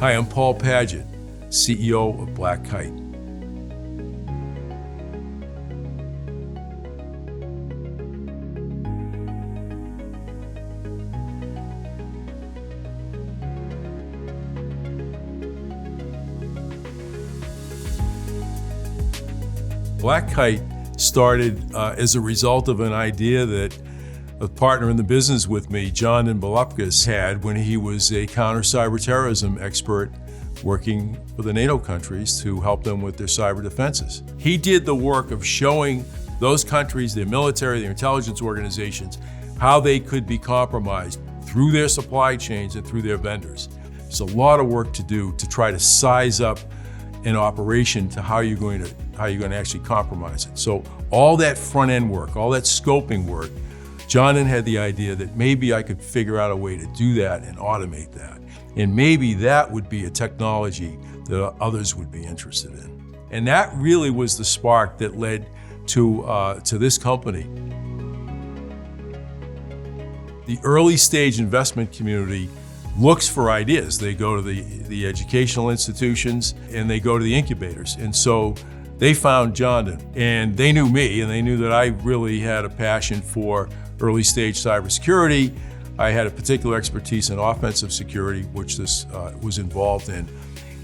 Hi, I'm Paul Paget, CEO of Black Kite. Black Kite started as a result of an idea that a partner in the business with me, Candan Bolukbas, had when he was a counter-cyberterrorism expert working for the NATO countries to help them with their cyber defenses. He did the work of showing those countries, their military, their intelligence organizations, how they could be compromised through their supply chains and through their vendors. There's a lot of work to do to try to size up an operation to how you're going to actually compromise it. So all that front end work, all that scoping work, Candan had the idea that maybe I could figure out a way to do that and automate that. And maybe that would be a technology that others would be interested in. And that really was the spark that led to this company. The early stage investment community looks for ideas. They go to the educational institutions and they go to the incubators. And so they found Candan, and they knew me, and they knew that I really had a passion for early stage cybersecurity. I had a particular expertise in offensive security, which this was involved in.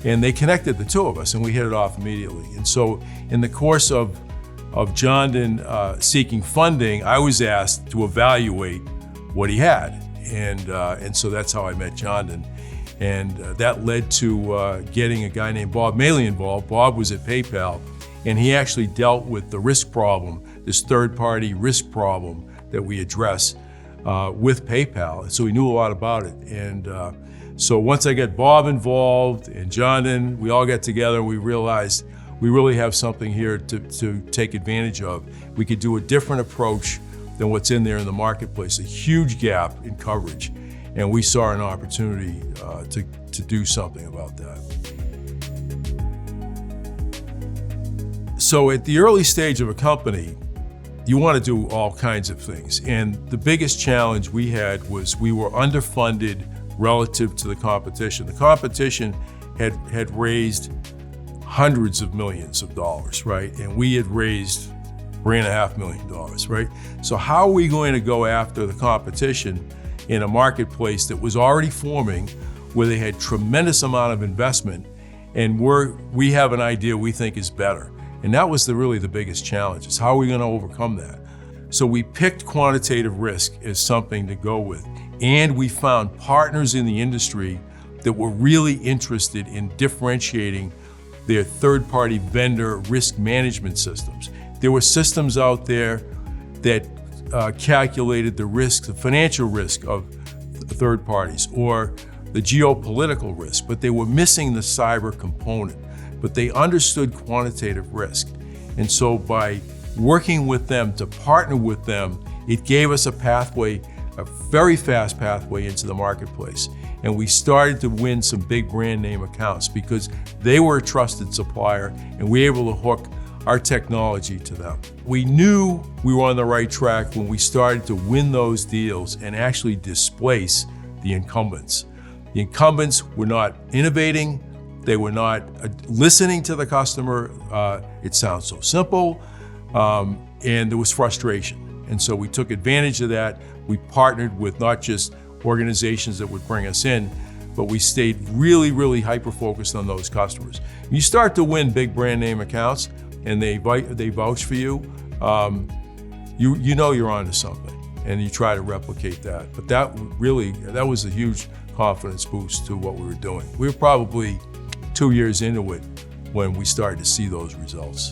And they connected the two of us, and we hit it off immediately. And so in the course of Candan seeking funding, I was asked to evaluate what he had. And so that's how I met Candan. And that led to getting a guy named Bob Maley involved. Bob was at PayPal, and he actually dealt with the risk problem, this third-party risk problem that we address with PayPal. And so he knew a lot about it. And so once I got Bob involved and Candan, we all got together and we realized we really have something here to take advantage of. We could do a different approach than what's in there in the marketplace, a huge gap in coverage. And we saw an opportunity to do something about that. So at the early stage of a company, you want to do all kinds of things. And the biggest challenge we had was we were underfunded relative to the competition. The competition had raised hundreds of millions of dollars, right? And we had raised $3.5 million, right? So how are we going to go after the competition in a marketplace that was already forming, where they had tremendous amount of investment, and we have an idea we think is better? And that was really the biggest challenge, is how are we going to overcome that? So we picked quantitative risk as something to go with. And we found partners in the industry that were really interested in differentiating their third-party vendor risk management systems. There were systems out there that calculated the risk, the financial risk of third parties, or the geopolitical risk, but they were missing the cyber component. But they understood quantitative risk. And so by working with them, to partner with them, it gave us a pathway, a very fast pathway into the marketplace. And we started to win some big brand name accounts because they were a trusted supplier, and we were able to hook our technology to them. We knew we were on the right track when we started to win those deals and actually displace the incumbents. The incumbents were not innovating. They were not listening to the customer. It sounds so simple, and there was frustration. And so we took advantage of that. We partnered with not just organizations that would bring us in, but we stayed really, really hyper-focused on those customers. You start to win big brand name accounts, and they vouch for you, you know you're onto something, and you try to replicate that. But that was a huge confidence boost to what we were doing. We were probably 2 years into it when we started to see those results.